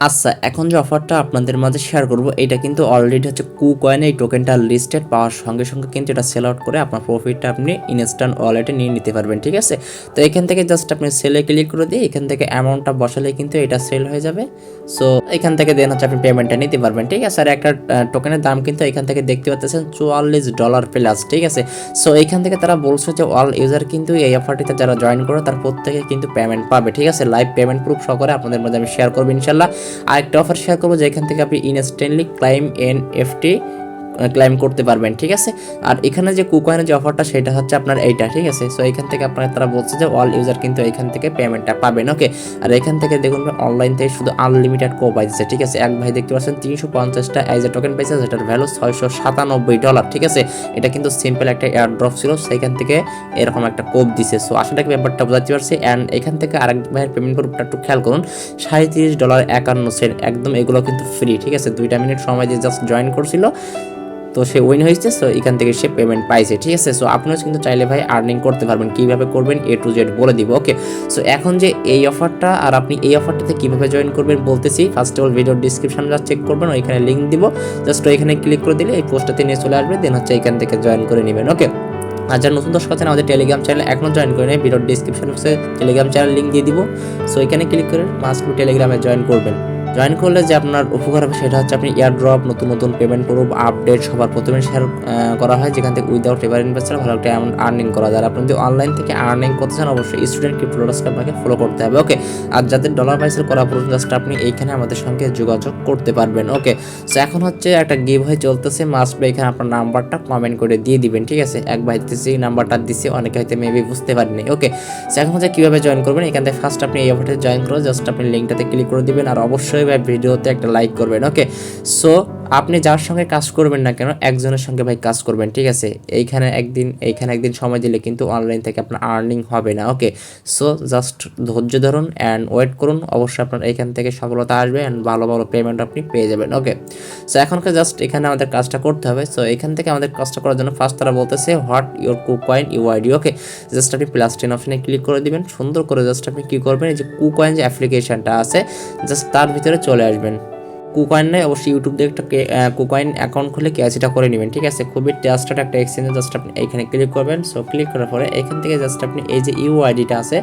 আচ্ছা, এখন যে অফারটা আপনাদের মাঝে শেয়ার করব এটা কিন্তু অলরেডি হচ্ছে কুকয়েনে এই টোকেনটা লিস্টেড পাওয়ার সঙ্গে সঙ্গে কিন্তু এটা সেল আউট করে আপনার প্রফিটটা আপনি ইনস্ট্যান্ট ওয়ালেটে নিয়ে নিতে পারবেন, ঠিক আছে। তো এখান থেকে জাস্ট আপনি সেলে ক্লিক করে দিয়ে এখান থেকে অ্যামাউন্টটা বসালে কিন্তু এটা সেল হয়ে যাবে। সো এখান থেকে দেন হচ্ছে আপনি পেমেন্টটা নিতে পারবেন, ঠিক আছে। আর একটা টোকেনের দাম কিন্তু এখান থেকে দেখতে পাচ্ছেন $44 প্লাস, ঠিক আছে। সো এখান থেকে তারা বলছে যে অল ইউজার কিন্তু এই অফারটিতে যারা জয়েন করে তার প্রত্যেকে কিন্তু পেমেন্ট পাবে, ঠিক আছে। লাইভ পেমেন্ট প্রুফ সহকারে আপনাদের মধ্যে আমি শেয়ার করবো ইনশাল্লাহ। আরেকটা অফার শেয়ার করবো যেখান থেকে আপনি ইনস্ট্যান্টলি ক্লাইম এনএফটি ক্লাইম করতে পারবেন, ঠিক আছে। আর এখানে যে কুকয়েনের যে অফারটা সেটা হচ্ছে আপনার এইটা, ঠিক আছে। সো এখান থেকে আপনার তারা বলছে যে অল ইউজার কিন্তু এখান থেকে পেমেন্টটা পাবেন, ওকে। আর এখান থেকে দেখুন অনলাইন থেকে শুধু আনলিমিটেড কো পাইছে, ঠিক আছে। এক ভাই দেখতে পাচ্ছেন 350টা এজ এ টোকেন পাইছে, যেটার ভ্যালু $697, ঠিক আছে। এটা কিন্তু সিম্পল একটা এয়ারড্রপ ছিল, সেখান থেকে এরকম একটা কোপ দিছে। সো আসলে কি ব্যাপারটা বোঝাতে পারছি। অ্যান্ড এখান থেকে আরেক ভাইয়ের পেমেন্ট গ্রুপটা একটু খেয়াল করুন, $37.51, একদম এগুলো কিন্তু ফ্রি, ঠিক আছে। 2 মিনিট সময় দিয়ে জাস্ট জয়েন করছিল, তো সে উইন হয়েছে। সো এখান থেকে সে পেমেন্ট পাইছে, ঠিক আছে। সো আপনিও কিন্তু চাইলে ভাই আর্নিং করতে পারবেন, কীভাবে করবেন A to Z বলে দিব, ওকে। সো এখন যে এই অফারটা আর আপনি এই অফারটাতে কীভাবে জয়েন করবেন বলতেছি। ফার্স্ট অফ অল ভিডিওর ডিসক্রিপশন জাস্ট চেক করবেন, ওইখানে লিঙ্ক দিব, জাস্ট ওইখানে ক্লিক করে দিলে এই পোস্টটাতে নিয়ে চলে আসবে, দেন হচ্ছে এখান থেকে জয়েন করে নেবেন, ওকে। আর যারা নতুন দর্শক আছেন আমাদের টেলিগ্রাম চ্যানেল এখনও জয়েন করে নেই, ভিডিওর ডিসক্রিপশন বক্সে টেলিগ্রাম চ্যানেল লিঙ্ক দিয়ে দিব। সো এখানে ক্লিক করে মাস্ট টেলিগ্রামে জয়েন করবেন। জয়েন করলে যে আপনার উপকার হবে সেটা হচ্ছে আপনি এয়ারড্রপ, নতুন নতুন পেমেন্ট প্রুফ, আপডেট সবার প্রথমে শেয়ার করা হয়, যেখান থেকে উইদাউট এভার ইনভেস্টার ভালো একটা অ্যামাউন্ট আর্নিং করা যায়। আপনি যদি অনলাইন থেকে আর্নিং করতে চান অবশ্যই স্টুডেন্ট ক্রিপ্টোলসকে আপনাকে ফলো করতে হবে, ওকে। আর যাদের ডলার প্রাইসের করা প্রয়োজন জাস্ট আপনি এইখানে আমাদের সঙ্গে যোগাযোগ করতে পারবেন, ওকে। সো এখন হচ্ছে একটা গিভ হয়ে চলতেছে, মাস্ট বি এখানে আপনার নাম্বারটা কমেন্ট করে দিয়ে দিবেন, ঠিক আছে। এক ভাই দিচ্ছি নাম্বারটা দিচ্ছি, অনেকে হয়তো মেবি বুঝতে পারেনি, ওকে। সো এখন হচ্ছে কীভাবে জয়েন করবেন, এখান থেকে ফার্স্ট আপনি এই অফারটা জয়েন করে জাস্ট আপনি লিঙ্কটাতে ক্লিক করে দিবেন, আর অবশ্যই ভাই ভিডিওতে একটা লাইক করবেন, ওকে। সো আপনি যার সঙ্গে কাজ করবেন না কেন একজনের সঙ্গে ভাই কাজ করবেন, ঠিক আছে। এইখানে একদিন সময় দিলে কিন্তু অনলাইন থেকে আপনার আর্নিং হবে না, ওকে। সো জাস্ট ধৈর্য ধরুন অ্যান্ড ওয়েট করুন, অবশ্যই আপনার এইখান থেকে সফলতা আসবে অ্যান্ড ভালো ভালো পেমেন্ট আপনি পেয়ে যাবেন, ওকে। সো এখনকার জাস্ট এখানে আমাদের কাজটা করতে হবে। সো এখান থেকে আমাদের কাজটা করার জন্য ফার্স্ট তারা বলতেছে what your KuCoin UID, okay. Just আপনি +10 অপশনে ক্লিক করে দিবেন, সুন্দর করে জাস্ট আপনি কী করবেন, এই যে কুকয়েন যে অ্যাপ্লিকেশনটা আছে জাস্ট তার ভিতরে চলে আসবেন। কুকয়েন নেই অবশ্যই ইউটিউব দিয়ে একটা কুকয়েন অ্যাকাউন্ট খুলে কেওয়াইসিটা করে নেবেন, ঠিক আছে। খুবই ট্রাস্টেড একটা এক্সচেঞ্জে জাস্ট আপনি এইখানে ক্লিক করবেন। সো ক্লিক করার পরে এখান থেকে জাস্ট আপনি এই যে ইউআইডিটা আছে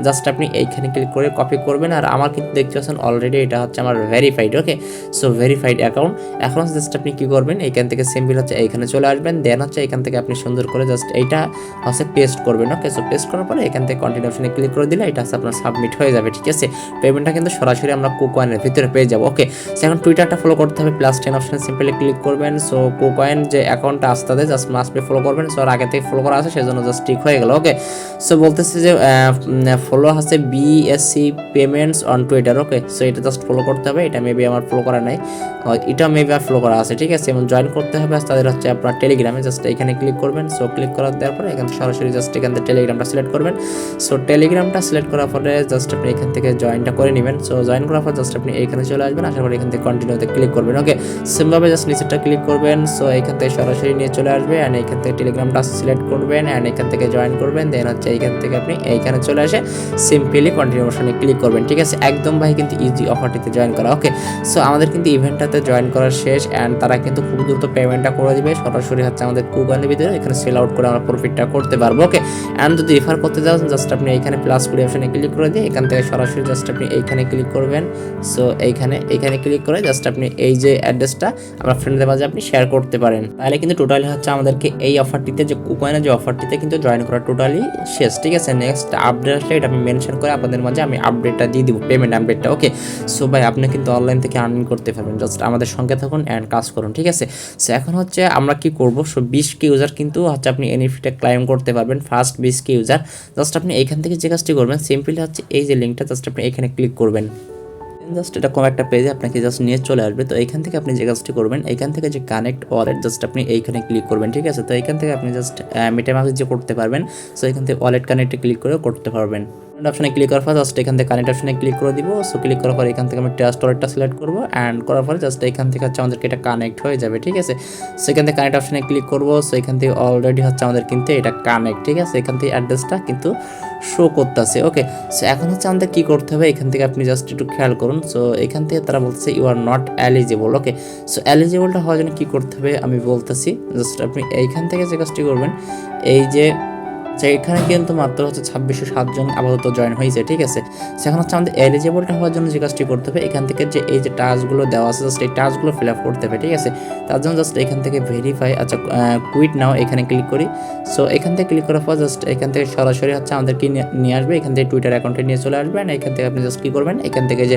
জাস্ট আপনি এইখানে ক্লিক করে কপি করবেন। আর আমার কিন্তু দেখতে পাচ্ছেন অলরেডি এটা হচ্ছে আমার verified, okay. So verified account. এখন জাস্ট আপনি কী করবেন, এইখান থেকে সিম্পল হচ্ছে এইখানে চলে আসবেন, দেন হচ্ছে এখান থেকে আপনি সুন্দর করে জাস্ট এইটা হচ্ছে পেস্ট করবেন, ওকে। সো পেস্ট করার পরে এখান থেকে কন্টিনিউ অপশনে ক্লিক করে দিলে এটা হচ্ছে আপনার সাবমিট হয়ে যাবে, ঠিক আছে। পেমেন্টটা কিন্তু সরাসরি আমরা কুকয়েনের ভিতরে পেয়ে যাবো, ওকে। এখন টুইটারটা ফলো করতে হবে, +10 অপশনে সিম্পলি ক্লিক করবেন। সো কুকয়েন যে অ্যাকাউন্টটা আসতে জাস্ট মাস্ট বি ফলো করবেন। সো আগে থেকে ফলো করা আছে সেজন্য জাস্ট ঠিক হয়ে গেল, ওকে। সো বলতেছে যে ফলো আছে BSc payments on Twitter, okay. So এটা জাস্ট ফলো করতে হবে, এটা মেবি আমার ফলো করা নাই, এটা মেবি আর ফলো করা আছে, ঠিক আছে। এবং জয়েন করতে হবে তাদের হচ্ছে আপনার টেলিগ্রামে, জাস্ট এখানে ক্লিক করবেন। সো ক্লিক করার দেওয়ার পরে এখান থেকে সরাসরি জাস্ট এখান থেকে টেলিগ্রামটা সিলেক্ট করবেন। সো টেলিগ্রামটা সিলেক্ট করার পরে জাস্ট আপনি এখান থেকে জয়েনটা করে নেবেন। সো জয়েন করার পর জাস্ট আপনি এখানে চলে আসবেন, আসার পরে এখান থেকে কন্টিনিউতে ক্লিক করবেন, ওকে। সিমভাবে জাস্ট নিচেরটা ক্লিক করবেন। সো এখান থেকে সরাসরি নিয়ে চলে আসবে অ্যান্ড এখান থেকে টেলিগ্রামটা সিলেক্ট করবেন অ্যান্ড এখান থেকে জয়েন করবেন, দেন হচ্ছে এইখান থেকে আপনি এইখানে চলে আসে সিম্পলি কন্টিনিউ অপশনে ক্লিক করবেন, ঠিক আছে। একদম ভাই কিন্তু ইজি অফারটিতে জয়েন করা, ওকে। সো আমাদের কিন্তু ইভেন্টটাতে জয়েন করা শেষ অ্যান্ড তারা কিন্তু খুব দ্রুত পেমেন্টটা করে দিবে, সরাসরি হচ্ছে আমাদের কুকয়েনের ভিতরে এখানে সেল আউট করে আমরা প্রফিটটা করতে পারবো, ওকে। অ্যান্ড যদি রেফার করতে যান জাস্ট আপনি এইখানে +20 অপশনে ক্লিক করে দিয়ে এখান থেকে সরাসরি জাস্ট আপনি এইখানে ক্লিক করবেন। সো এইখানে ক্লিক করে জাস্ট আপনি এই যে অ্যাড্রেসটা আপনার ফ্রেন্ডদের মাঝে আপনি শেয়ার করতে পারেন, তাহলে কিন্তু টোটালি হচ্ছে আমাদেরকে এই অফারটিতে যে কুকয়েনের যে অফারটিতে কিন্তু জয়েন করা টোটালি শেষ, ঠিক আছে। নেক্সট আপডেট আসলে এটা আমি মেনশন করে আপনাদের মাঝে আমি আপডেটটা দিয়ে দিব, পেমেন্ট আপডেটটা, ওকে। সো ভাই আপনি কিন্তু অনলাইন থেকে আর্নিং করতে পারবেন, জাস্ট আমাদের সঙ্গে থাকুন অ্যান্ড কাজ করুন, ঠিক আছে। সো এখন হচ্ছে আমরা কি করব, সো 20K ইউজার কিন্তু হচ্ছে আপনি এনএফটিটা ক্লাইম করতে পারবেন, ফার্স্ট 20K ইউজার। জাস্ট আপনি এইখান থেকে যে কাজটি করবেন সিম্পলি হচ্ছে এই যে লিঙ্কটা জাস্ট আপনি এখানে ক্লিক করবেন, জাস্ট এটা কোনো একটা পেজে আপনাকে জাস্ট নিয়ে চলে আসবে। তো এইখান থেকে আপনি যে কাজটি করবেন এইখান থেকে যে কানেক্ট ওয়ালেট জাস্ট আপনি এইখানে ক্লিক করবেন, ঠিক আছে। তো এইখান থেকে আপনি জাস্ট মেটামাস্ক যে করতে পারবেন, সো এখান থেকে ওয়ালেট কানেক্টে ক্লিক করে করতে পারবেন। অপশনে ক্লিক করার পর জাস্ট এখান থেকে কানেক্ট অপশনে ক্লিক করে দিব। সো ক্লিক করার পর এখান থেকে আমি ট্রাস্ট ওয়ালেটটা সিলেক্ট করবো অ্যান্ড করার পরে জাস্ট এখান থেকে হচ্ছে আমাদেরকে এটা কানেক্ট হয়ে যাবে, ঠিক আছে। সো এখান থেকে কানেক্ট অপশনে ক্লিক করবো। সো এখান থেকে অলরেডি হচ্ছে আমাদের কিন্তু এটা কানেক্ট, ঠিক আছে। এখান থেকে অ্যাড্রেসটা কিন্তু শো করতেছে। ওকে, সো এখন হচ্ছে আমাদের কী করতে হবে, এখান থেকে আপনি জাস্ট একটু খেয়াল করুন। সো এখান থেকে তারা বলছে you are not eligible. Okay, so এলিজিবলটা হওয়ার জন্য কী করতে হবে আমি বলতেছি, জাস্ট আপনি এইখান থেকে যে কাজটি করবেন, এই যে এখানে কিন্তু মাত্র হচ্ছে 2607 জন আপাতত জয়েন হয়েছে, ঠিক আছে। সেখানে হচ্ছে আমাদের এলিজিবলটা হওয়ার জন্য যে কাজটি করতে হবে, এখান থেকে যে এই যে টাস্কগুলো দেওয়া আছে জাস্ট এই টাস্কগুলো ফিল আপ করতে হবে, ঠিক আছে। তার জন্য জাস্ট এখান থেকে ভেরিফাই, আচ্ছা কুইট নাও এখানে ক্লিক করি। সো এখান থেকে ক্লিক করার পর জাস্ট এখান থেকে সরাসরি হচ্ছে আমাদেরকে নিয়ে আসবে, এখান থেকে টুইটার অ্যাকাউন্টে নিয়ে চলে আসবেন। এখান থেকে আপনি জাস্ট কী করবেন, এখান থেকে যে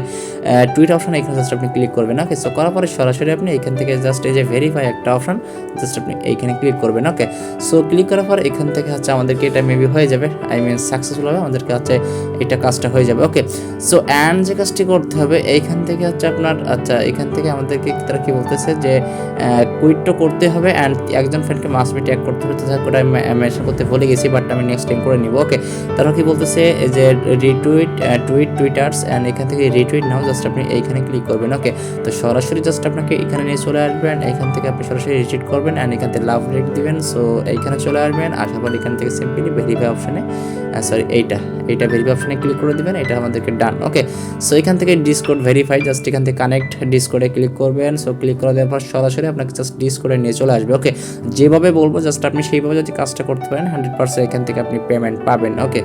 টুইট অপশন এখানে জাস্ট আপনি ক্লিক করবেন। ওকে, সো করার পরে সরাসরি আপনি এখান থেকে জাস্ট এই যে ভেরিফাই একটা অপশন জাস্ট আপনি এইখানে ক্লিক করবেন। ওকে, সো ক্লিক করার পর এখান থেকে হচ্ছে আমাদেরকে এটা মেবি হয়ে যাবে, আই মিন সাকসেসফুল হবে, আমাদেরকে হচ্ছে এটা কাজটা হয়ে যাবে। ওকে, সো অ্যান্ড যে কাজটি করতে হবে এইখান থেকে হচ্ছে আপনার, আচ্ছা এখান থেকে আমাদেরকে তারা কি বলতেছে যে কুইটটা করতে হবে অ্যান্ড একজন ফ্রেন্ডকে মাস্ট বি ট্যাগ করতে হবে। তো ওটা মেনশন করতে ভুলে গেছি, বাট আমি নেক্সট টাইম করে নিব। ওকে, তারা কি বলতেছে যে টুইটার্স অ্যান্ড এখান থেকে রিটুইট নাও, জাস্ট আপনি এইখানে ক্লিক করবেন। ওকে, তো সরাসরি জাস্ট আপনাকে এখানে নিয়ে চলে আসবেন, এখান থেকে আপনি সরাসরি রিটুইট করবেন অ্যান্ড এখান থেকে লাভ রেট দিবেন। সো এইখানে চলে আসবেন, আসার পর এখান থেকে সিম্পলি ভেরিফাই অপশানে, সরি এইটা ভেরিফাই অপশানে ক্লিক করে দিবেন, এটা আমাদেরকে ডান। ওকে, সো এখান থেকে ডিসকোড ভেরিফাই, জাস্ট এখান থেকে কানেক্ট ডিসকোডে ক্লিক করবেন। সো ক্লিক করে দেওয়ার পর সরাসরি আপনাকে জাস্ট ডিসকোডে নিয়ে চলে আসবে। ওকে, যেভাবে বলবো জাস্ট আপনি সেইভাবে যদি কাজটা করতে পারেন 100% এখান থেকে আপনি পেমেন্ট পাবেন। ওকে,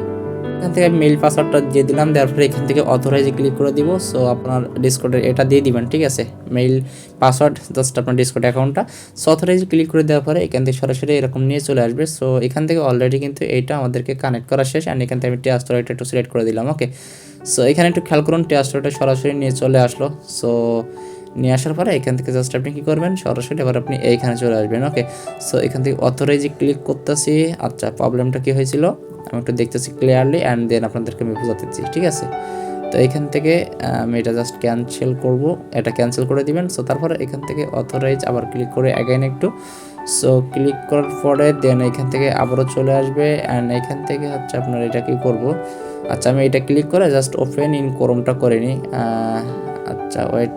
এখান থেকে মেইল পাসওয়ার্ডটা দিয়ে দিলাম, দেওয়ার পরে এখান থেকে অথরাইজে ক্লিক করে দিব। সো আপনার ডিসকোডের এটা দিয়ে দিবেন, ঠিক আছে, মেইল পাসওয়ার্ড জাস্ট আপনার ডিসকোড অ্যাকাউন্টটা। সো অথরাইজে ক্লিক করে দেওয়ার পরে এখান থেকে সরাসরি এরকম নিয়ে চলে আসবে। সো এখান থেকে অলরেডি কিন্তু এইটা আমাদেরকে কানেক্ট করা শেষ অ্যান্ড এখান থেকে আমি ট্রাস্টওয়ালেটটা একটু সিলেক্ট করে দিলাম। ওকে, সো এখানে একটু খেয়াল করুন, ট্রাস্টওয়ালেটটা সরাসরি নিয়ে চলে আসলো। সো নিয়ে আসার পরে এখান থেকে জাস্ট আপনি কী করবেন, সরাসরি এবার আপনি এইখানে চলে আসবেন। ওকে, সো এখান থেকে অথরাইজে ক্লিক করতেছি। আচ্ছা, প্রবলেমটা কী হয়েছিল আমি একটু দেখতেছি ক্লিয়ারলি অ্যান্ড দেন আপনাদেরকে আমি বোঝাতেছি, ঠিক আছে। তো এখান থেকে আমি এটা জাস্ট ক্যান্সেল করব, এটা ক্যান্সেল করে দিবেন। সো তারপরে এখান থেকে অথরাইজ আবার ক্লিক করে অ্যাগেন একটু, সো ক্লিক করার পরে দেন এখান থেকে আবারও চলে আসবে অ্যান্ড এখান থেকে হচ্ছে আপনার এটা কী করব, আচ্ছা আমি এটা ক্লিক করে জাস্ট ওপেন ইন ক্রোমটা করে নিই। আচ্ছা wait,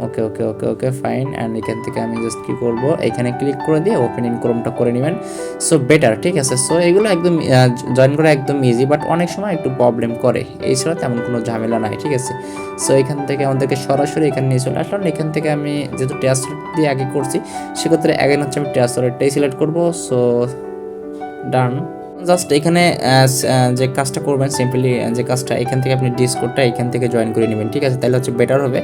okay okay okay okay fine and এখান থেকে আমি জাস্ট কী করবো, এখানে ক্লিক করে দিয়ে ওপেন ইন ক্রোমটা করে নেবেন। সো বেটার, ঠিক আছে। সো এগুলো একদম জয়েন করা একদম ইজি, বাট অনেক সময় একটু প্রবলেম করে, এছাড়া তেমন কোনো ঝামেলা নাই, ঠিক আছে। সো এখান থেকে আমাদেরকে সরাসরি এখানে নিয়ে চলে আসলাম। এখান থেকে আমি যেহেতু ট্রাস্টওয়ালেট দিয়ে আগে করছি সেক্ষেত্রে অ্যাগেন হচ্ছে আমি ট্রাস্টওয়ালেটটাই সিলেক্ট করবো। সো ডান, জাস্ট এখানে যে কাজটা করবেন সিম্পলি, যে কাজটা এখান থেকে আপনি ডিসকোডটা এখান থেকে জয়েন করে নেবেন, ঠিক আছে, তাহলে হচ্ছে বেটার হবে।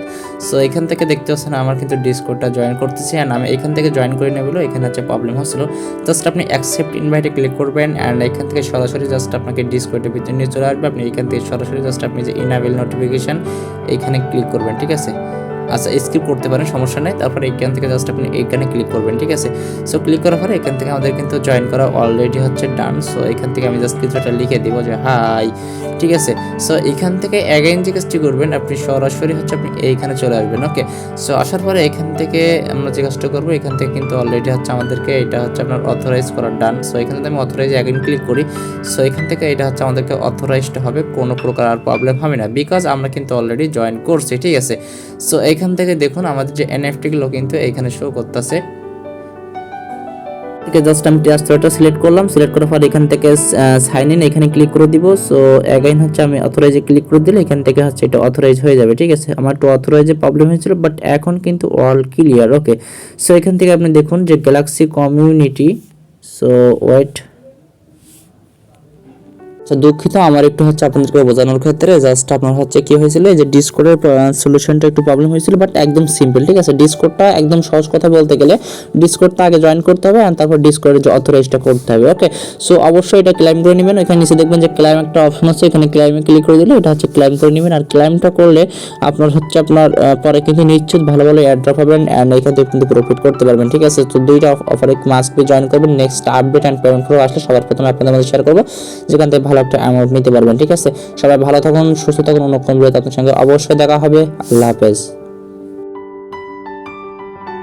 সো এখান থেকে দেখতে পাচ্ছেন আমার কিন্তু ডিসকোডটা জয়েন করতেছি অ্যান্ড আমি এখান থেকে জয়েন করে নেবো, এখানে হচ্ছে প্রবলেম হচ্ছিল। জাস্ট আপনি অ্যাকসেপ্ট ইনভাইটে ক্লিক করবেন অ্যান্ড এখান থেকে সরাসরি জাস্ট আপনাকে ডিসকোডের ভিতরে নিয়ে চলে আসবে। আপনি এখান থেকে সরাসরি জাস্ট আপনি যে ইনাবেল নোটিফিকেশান এইখানে ক্লিক করবেন, ঠিক আছে। আচ্ছা স্কিপ করতে পারেন, সমস্যা নেই। তারপরে এখান থেকে জাস্ট আপনি এইখানে ক্লিক করবেন, ঠিক আছে। সো ক্লিক করার পরে এখান থেকে আমাদের কিন্তু জয়েন করা অলরেডি হচ্ছে ডান। সো এখান থেকে আমি জাস্ট কিছুটা লিখে দিব যে হাই, ঠিক আছে। সো এখান থেকে অ্যাগেইন যে কাজটি করবেন আপনি সরাসরি হচ্ছে আপনি এইখানে চলে আসবেন। ওকে, সো আসার পরে এখান থেকে আমরা যে কাজটা করবো, এখান থেকে কিন্তু অলরেডি হচ্ছে আমাদেরকে এটা হচ্ছে আপনার অথরাইজ করার ডান। সো এখান থেকে আমি অথরাইজ অ্যাগেইন ক্লিক করি। সো এখান থেকে এটা হচ্ছে আমাদেরকে অথরাইজড হবে, কোনো প্রকার আর প্রবলেম হবে না, বিকজ আমরা কিন্তু অলরেডি জয়েন করছি, ঠিক আছে। সো এখান থেকে দেখুন আমাদের যে এনএফটিগুলো কিন্তু এইখানে শো করতেছে। জাস্ট আমি ট্রাস্টওয়ালেটটা সিলেক্ট করলাম, সিলেক্ট করার পর এখান থেকে সাইন ইন এখানে ক্লিক করে দিব। সো অ্যাগেইন হচ্ছে আমি অথরাইজে ক্লিক করে দিলে এখান থেকে হচ্ছে এটা অথরাইজ হয়ে যাবে, ঠিক আছে। আমার একটু অথরাইজে প্রবলেম হয়েছিল, বাট এখন কিন্তু অল ক্লিয়ার। ওকে, সো এখান থেকে আপনি দেখুন যে গ্যালাক্সি কমিউনিটি, সো ওয়েট, দুঃখিত আমার একটু হচ্ছে আপনাদেরকে বোঝানোর ক্ষেত্রে জাস্ট আপনার হচ্ছে কি হয়েছিল যে ডিসকোডের সলিউশনটা একটু প্রবলেম হয়েছিল, বাট একদম সিম্পল, ঠিক আছে। ডিসকোডটা একদম সহজ কথা বলতে গেলে ডিসকোডটা আগে জয়েন করতে হবে আর তারপর ডিসকোডের যে অথরাইজটা করতে হবে। ওকে, সো অবশ্যই এটা ক্লাইম করে নেবেন। এখানে নিচে দেখবেন যে ক্লাইম একটা অপশন আছে, এখানে ক্লাইমে ক্লিক করে দিলে এটা হচ্ছে ক্লাইম করে নেবেন। আর ক্লাইমটা করলে আপনার হচ্ছে আপনার পরে কিন্তু নিশ্চিত ভালো ভালো এয়ারড্রপ হবেন অ্যান্ড এখান থেকে কিন্তু প্রফিট করতে পারবেন, ঠিক আছে। তো দুইটা অফারে মাস্ট বি জয়েন করবেন। নেক্সট আপডেট অ্যান্ড পেমেন্ট করে আসলে সবার প্রথমে আপনাদের মধ্যে শেয়ার করবো, যেখান থেকে ভালো একটা অ্যামাউন্ট নিতে পারবেন, ঠিক আছে। সবাই ভালো থাকুন, সুস্থ থাকুন, অন্য কোনো ভিডিওতে আপনার সঙ্গে অবশ্যই দেখা হবে। আল্লাহ হাফেজ।